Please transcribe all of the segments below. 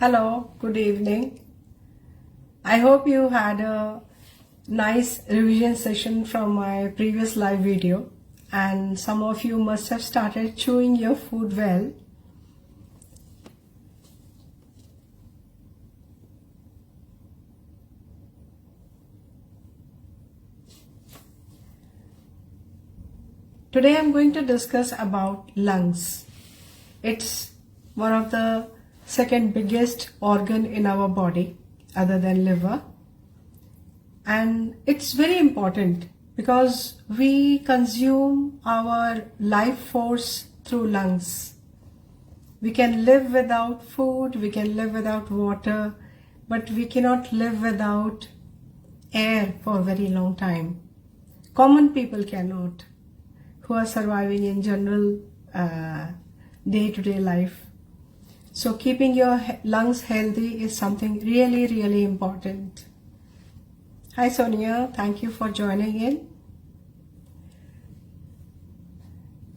Hello, good evening. I hope you had a nice revision session from my previous live video, and some of you must have started chewing your food well. Today I'm going to discuss about lungs. It's one of the second biggest organ in our body other than liver, and it's very important because we consume our life force through lungs. We can live without food, we can live without water, but we cannot live without air for a very long time. Common people cannot, who are surviving in general day-to-day life. So keeping your lungs healthy is something really important. Hi Sonia, thank you for joining in.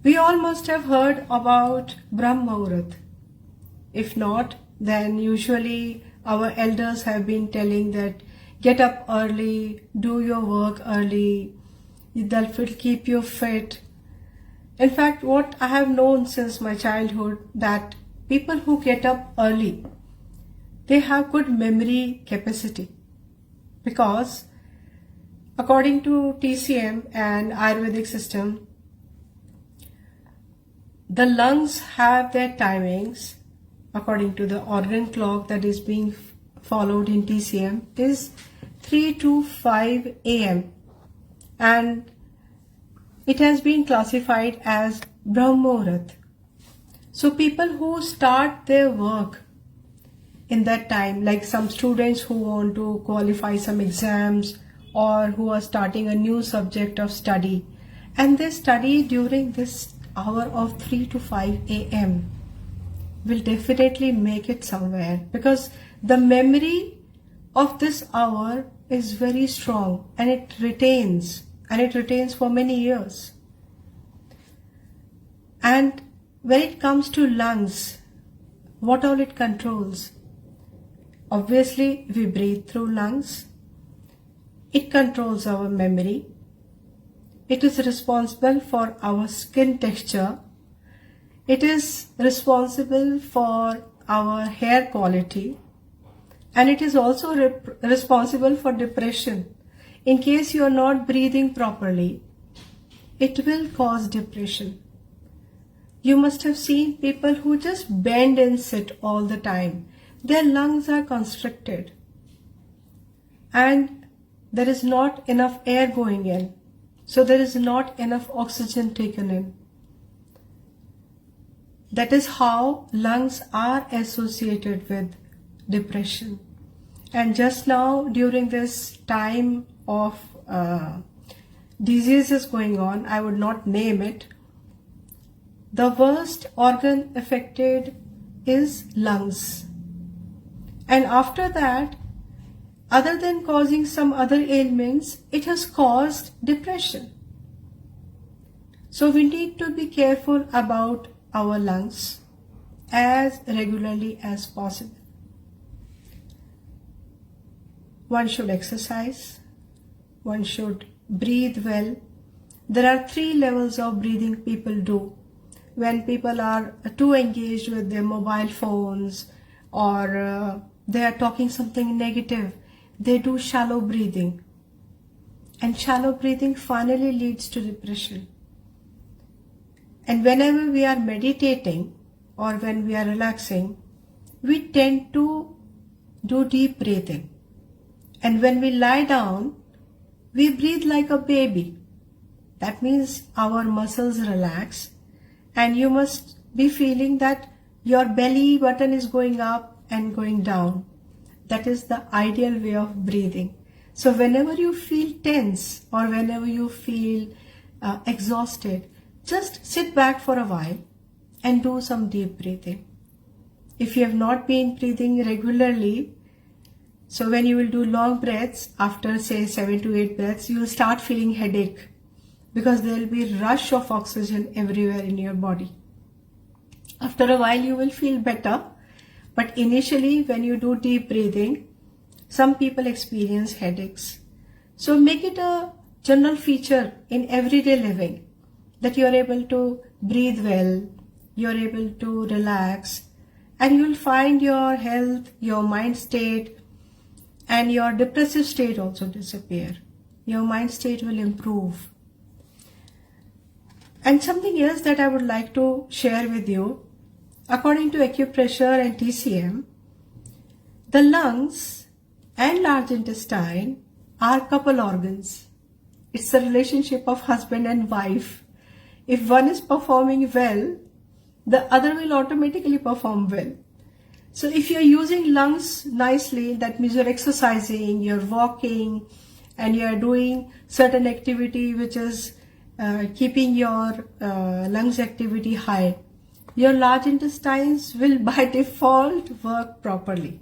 We all must have heard about Brahma Muhurat. If not, then usually our elders have been telling that get up early, do your work early, that will keep you fit. In fact, what I have known since my childhood, that people who get up early, they have good memory capacity, because according to TCM and Ayurvedic system, the lungs have their timings according to the organ clock that is being followed in TCM is 3 to 5 a.m. and it has been classified as Brahma Muhurat. So people who start their work in that time, like some students who want to qualify some exams or who are starting a new subject of study, and they study during this hour of 3 to 5 a.m. will definitely make it somewhere, because the memory of this hour is very strong and it retains for many years. And when it comes to lungs, what all it controls? Obviously, we breathe through lungs. It controls our memory. It is responsible for our skin texture. It is responsible for our hair quality. And it is also responsible for depression. In case you are not breathing properly, it will cause depression. You must have seen people who just bend and sit all the time. Their lungs are constricted and there is not enough air going in. So there is not enough oxygen taken in. That is how lungs are associated with depression. And just now, during this time of diseases going on, I would not name it, the worst organ affected is lungs. And after that, other than causing some other ailments, it has caused depression. So we need to be careful about our lungs as regularly as possible. One should exercise. One should breathe well. There are 3 levels of breathing people do. When people are too engaged with their mobile phones or they are talking something negative, they do shallow breathing. And shallow breathing finally leads to depression. And whenever we are meditating or when we are relaxing, we tend to do deep breathing. And when we lie down, we breathe like a baby. That means our muscles relax and you must be feeling that your belly button is going up and going down. That is the ideal way of breathing. So whenever you feel tense or whenever you feel exhausted, just sit back for a while and do some deep breathing. If you have not been breathing regularly, so when you will do long breaths, after say 7 to 8 breaths, you will start feeling headache because there will be rush of oxygen everywhere in your body. After a while you will feel better, But initially, when you do deep breathing, some people experience headaches. So make it a general feature in everyday living that you are able to breathe well, you are able to relax, and you will find your health, your mind state, and your depressive state also disappear. Your mind state will improve. And something else that I would like to share with you, according to acupressure and TCM, the lungs and large intestine are couple organs. It's the relationship of husband and wife. If one is performing well, the other will automatically perform well. So if you're using lungs nicely, that means you're exercising, you're walking, and you're doing certain activity which is keeping your lungs activity high, your large intestines will by default work properly.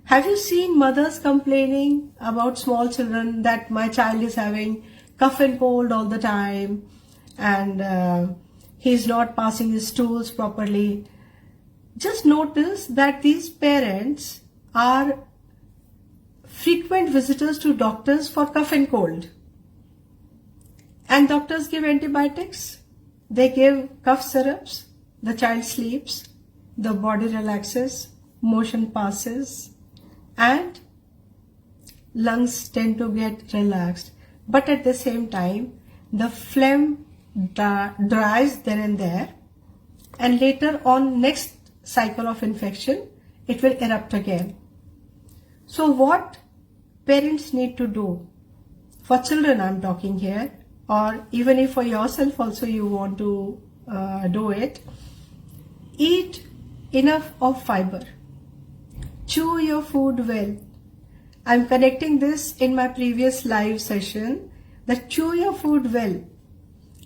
Have you seen mothers complaining about small children that my child is having cough and cold all the time and he's not passing his stools properly? Just notice that these parents are frequent visitors to doctors for cough and cold. And doctors give antibiotics, they give cough syrups, the child sleeps, the body relaxes, motion passes, and lungs tend to get relaxed. But at the same time, the phlegm dries then and there, and later on next cycle of infection, it will erupt again. So what parents need to do, for children I'm talking here, or even if for yourself also you want to do it, eat enough of fiber. Chew your food well. I'm connecting this in my previous live session, that chew your food well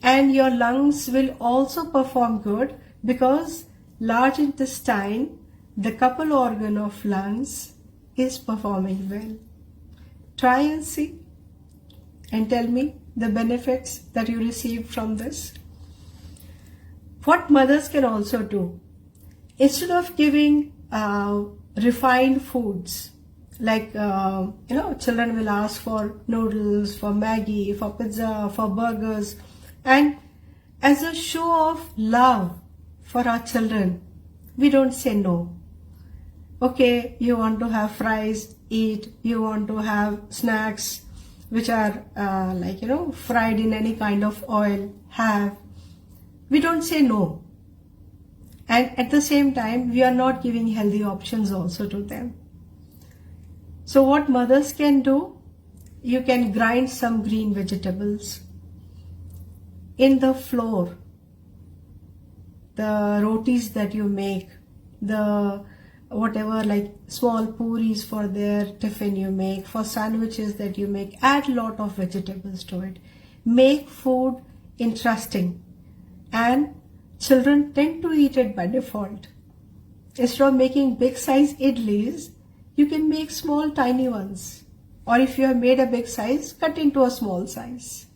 and your lungs will also perform good, because large intestine, the couple organ of lungs, is performing well. Try and see and tell me the benefits that you receive from this. What mothers can also do, instead of giving refined foods, like children will ask for noodles, for Maggi, for pizza, for burgers, and as a show of love for our children, we don't say no. Okay, you want to have fries, eat. You want to have snacks which are fried in any kind of oil, have. We don't say no. And at the same time, we are not giving healthy options also to them. So what mothers can do, you can grind some green vegetables in the flour, the rotis that you make, the whatever, like small puris for their tiffin you make, for sandwiches that you make, add lot of vegetables to it. Make food interesting, and children tend to eat it by default. Instead of making big size idlis, you can make small tiny ones, or if you have made a big size, cut into a small size.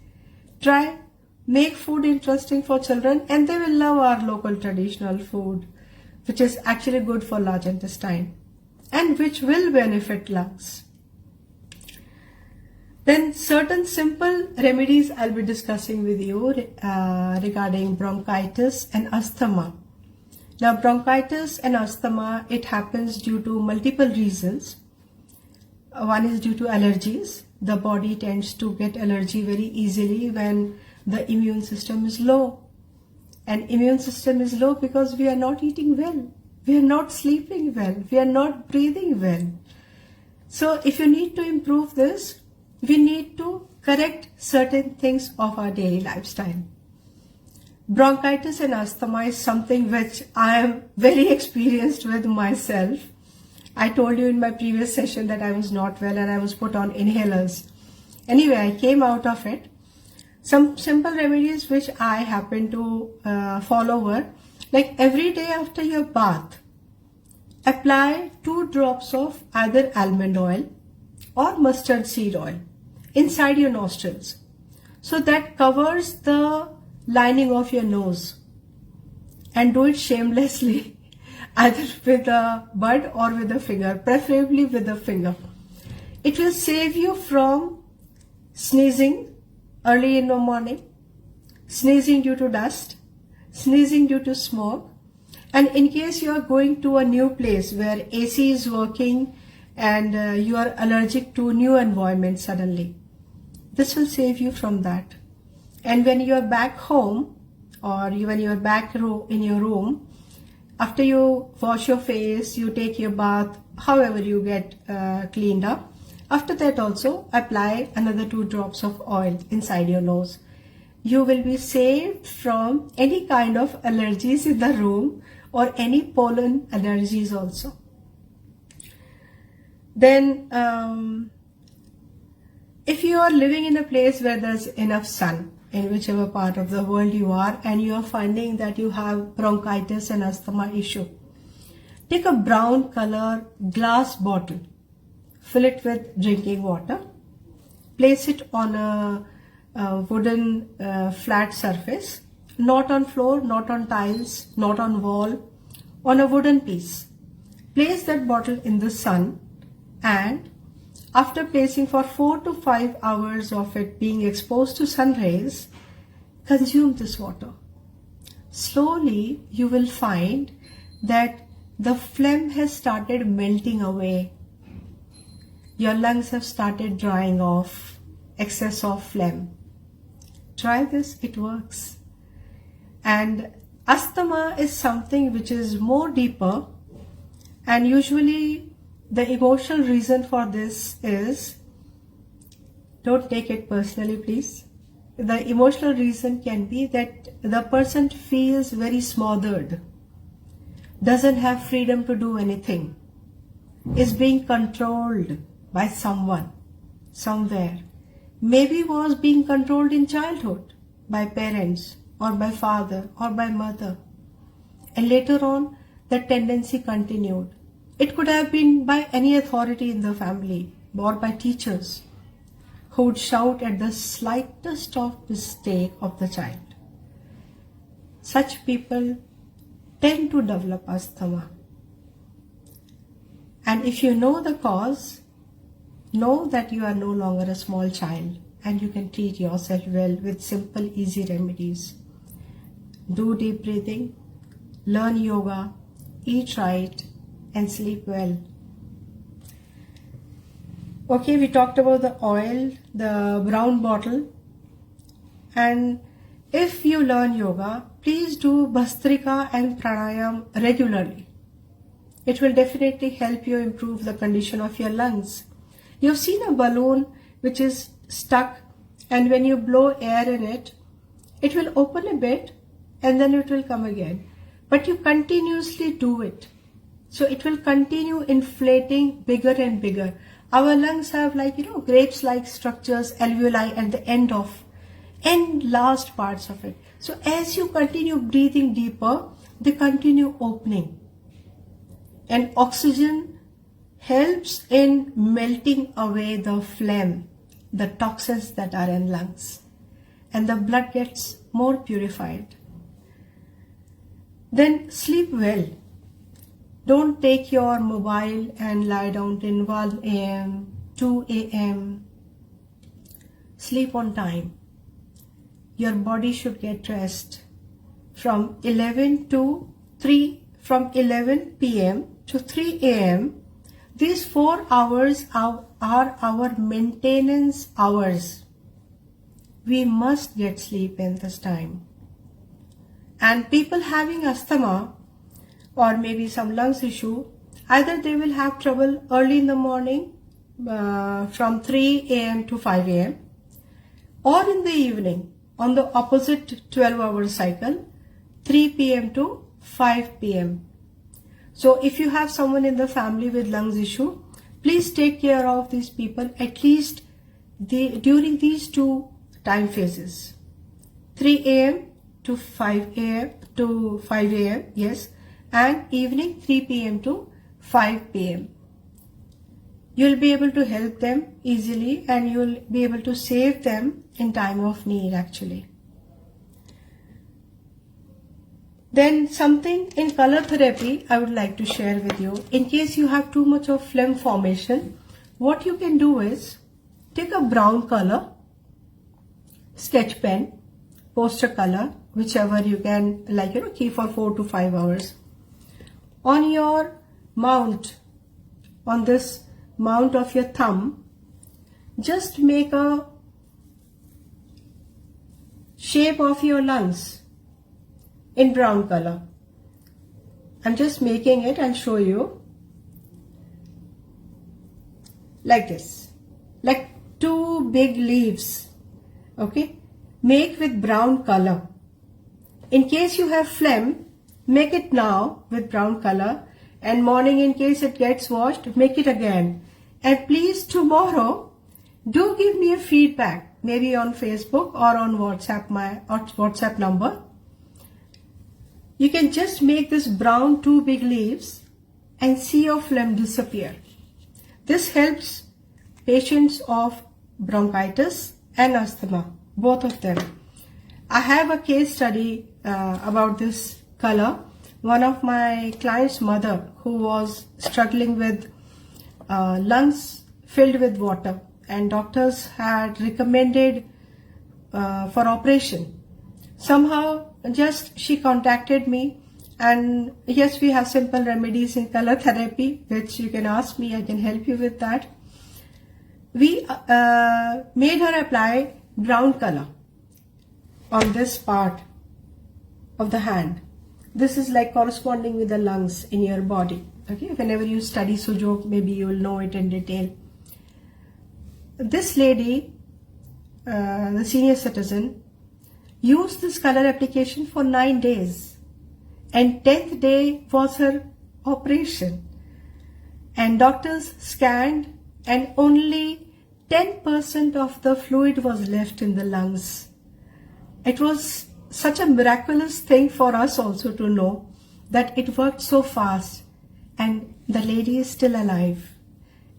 Try, make food interesting for children, and they will love our local traditional food, which is actually good for large intestine and which will benefit lungs. Then certain simple remedies I'll be discussing with you regarding bronchitis and asthma. Now bronchitis and asthma, it happens due to multiple reasons. One is due to allergies. The body tends to get allergy very easily when the immune system is low. And immune system is low because we are not eating well, we are not sleeping well, we are not breathing well. So if you need to improve this, we need to correct certain things of our daily lifestyle. Bronchitis and asthma is something which I am very experienced with myself. I told you in my previous session that I was not well and I was put on inhalers. Anyway, I came out of it. Some simple remedies which I happen to follow were, like every day after your bath, apply 2 drops of either almond oil or mustard seed oil inside your nostrils. So that covers the lining of your nose, and do it shamelessly. either with a bud or with a finger, preferably with a finger. It will save you from sneezing early in the morning, sneezing due to dust, sneezing due to smoke, and in case you are going to a new place where AC is working and you are allergic to new environment suddenly, this will save you from that. And when you are back home or when you are back in your room, after you wash your face, you take your bath, however you get cleaned up, after that also apply another 2 drops of oil inside your nose. You will be saved from any kind of allergies in the room or any pollen allergies also. Then if you are living in a place where there's enough sun, in whichever part of the world you are, and you are finding that you have bronchitis and asthma issue, take a brown color glass bottle, fill it with drinking water, place it on a wooden flat surface, not on floor, not on tiles, not on wall, on a wooden piece. Place that bottle in the sun, and after placing for 4 to 5 hours of it being exposed to sun rays, consume this water. Slowly you will find that the phlegm has started melting away. Your lungs have started drying off, excess of phlegm. Try this, it works. And asthma is something which is more deeper, and usually the emotional reason for this is, don't take it personally please. The emotional reason can be that the person feels very smothered, doesn't have freedom to do anything, is being controlled by someone, somewhere. Maybe was being controlled in childhood by parents or by father or by mother. And later on, the tendency continued. It could have been by any authority in the family or by teachers who would shout at the slightest of mistake of the child. Such people tend to develop asthma. And if you know the cause, know that you are no longer a small child and you can treat yourself well with simple, easy remedies. Do deep breathing, learn yoga, eat right, and sleep well. Okay, we talked about the oil, the brown bottle, and if you learn yoga, please do Bhastrika and Pranayam regularly. It will definitely help you improve the condition of your lungs. You've seen a balloon which is stuck, and when you blow air in it, it will open a bit and then it will come again. But you continuously do it. So it will continue inflating bigger and bigger. Our lungs have grapes-like structures, alveoli at the end last parts of it. So as you continue breathing deeper, they continue opening. And oxygen helps in melting away the phlegm, the toxins that are in lungs. And the blood gets more purified. Then sleep well. Don't take your mobile and lie down till 1 a.m., 2 a.m. Sleep on time. Your body should get rest from 11 p.m. to 3 a.m. These 4 hours are our maintenance hours. We must get sleep in this time. And people having asthma or maybe some lungs issue, either they will have trouble early in the morning from 3 a.m. to 5 a.m. or in the evening on the opposite 12-hour cycle, 3 p.m. to 5 p.m. So if you have someone in the family with lungs issue, please take care of these people at least during these 2 time phases, 3 a.m. to 5 a.m. yes, and evening 3 p.m. to 5 p.m. You'll be able to help them easily and you'll be able to save them in time of need actually. Then something in color therapy I would like to share with you. In case you have too much of phlegm formation, what you can do is take a brown color, sketch pen, poster color, whichever you can keep for 4 to 5 hours. On your mount, on this mount of your thumb, just make a shape of your lungs in brown color. I'm just making it and show you like this, like 2 big leaves. Okay, make with brown color. In case you have phlegm, make it now with brown color, and morning in case it gets washed, make it again. And please tomorrow do give me a feedback, maybe on Facebook or on WhatsApp, my WhatsApp number. You can just make this brown 2 big leaves and see your phlegm disappear. This helps patients of bronchitis and asthma, both of them. I have a case study about this color. One of my client's mother who was struggling with lungs filled with water, and doctors had recommended for operation. Somehow just she contacted me, and yes, we have simple remedies in color therapy which you can ask me, I can help you with that. We made her apply brown color on this part of the hand. This is like corresponding with the lungs in your body. Okay, whenever you study Sujok, maybe you will know it in detail. This lady, the senior citizen, used this color application for 9 days, and 10th day was her operation. And doctors scanned, and only 10% of the fluid was left in the lungs. It was such a miraculous thing for us also to know that it worked so fast, and the lady is still alive.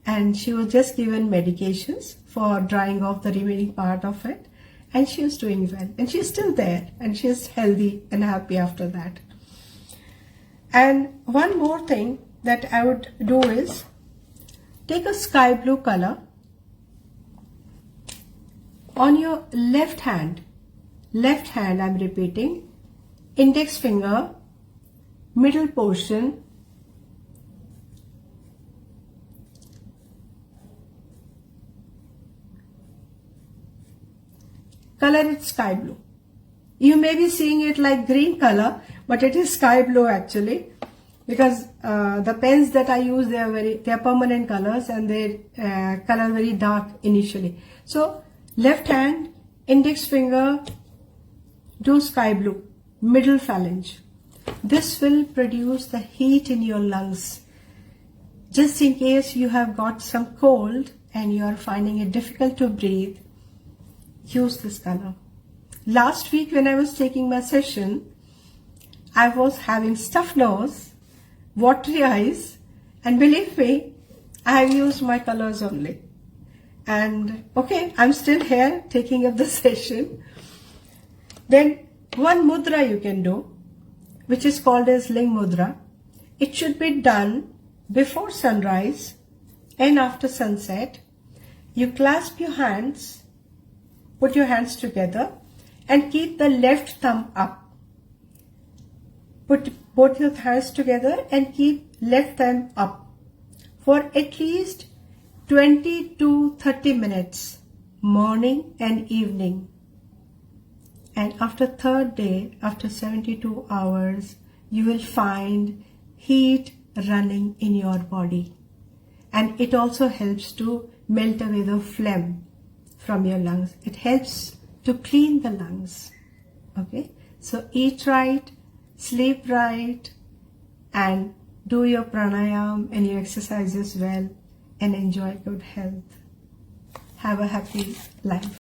And she was just given medications for drying off the remaining part of it, and she is doing well, and she is still there, and she is healthy and happy after that. And one more thing that I would do is take a sky blue color on your left hand, I'm repeating, index finger, middle portion, color it sky blue. You may be seeing it like green color, but it is sky blue actually, because the pens that I use, they are permanent colors, and they color very dark initially. So left hand, index finger, do sky blue, middle phalange. This will produce the heat in your lungs. Just in case you have got some cold and you are finding it difficult to breathe, use this color. Last week when I was taking my session, I was having stuffed nose, watery eyes, and believe me, I have used my colors only. And okay, I'm still here taking up the session. Then one mudra you can do, which is called as Ling Mudra. It should be done before sunrise and after sunset. You clasp your hands, put your hands together, and keep the left thumb up. Put both your hands together and keep left thumb up for at least 20 to 30 minutes, morning and evening. And after 3rd day, after 72 hours, you will find heat running in your body. And it also helps to melt away the phlegm from your lungs. It helps to clean the lungs. Okay, so eat right, sleep right, and do your pranayam and your exercises well, and enjoy good health. Have a happy life.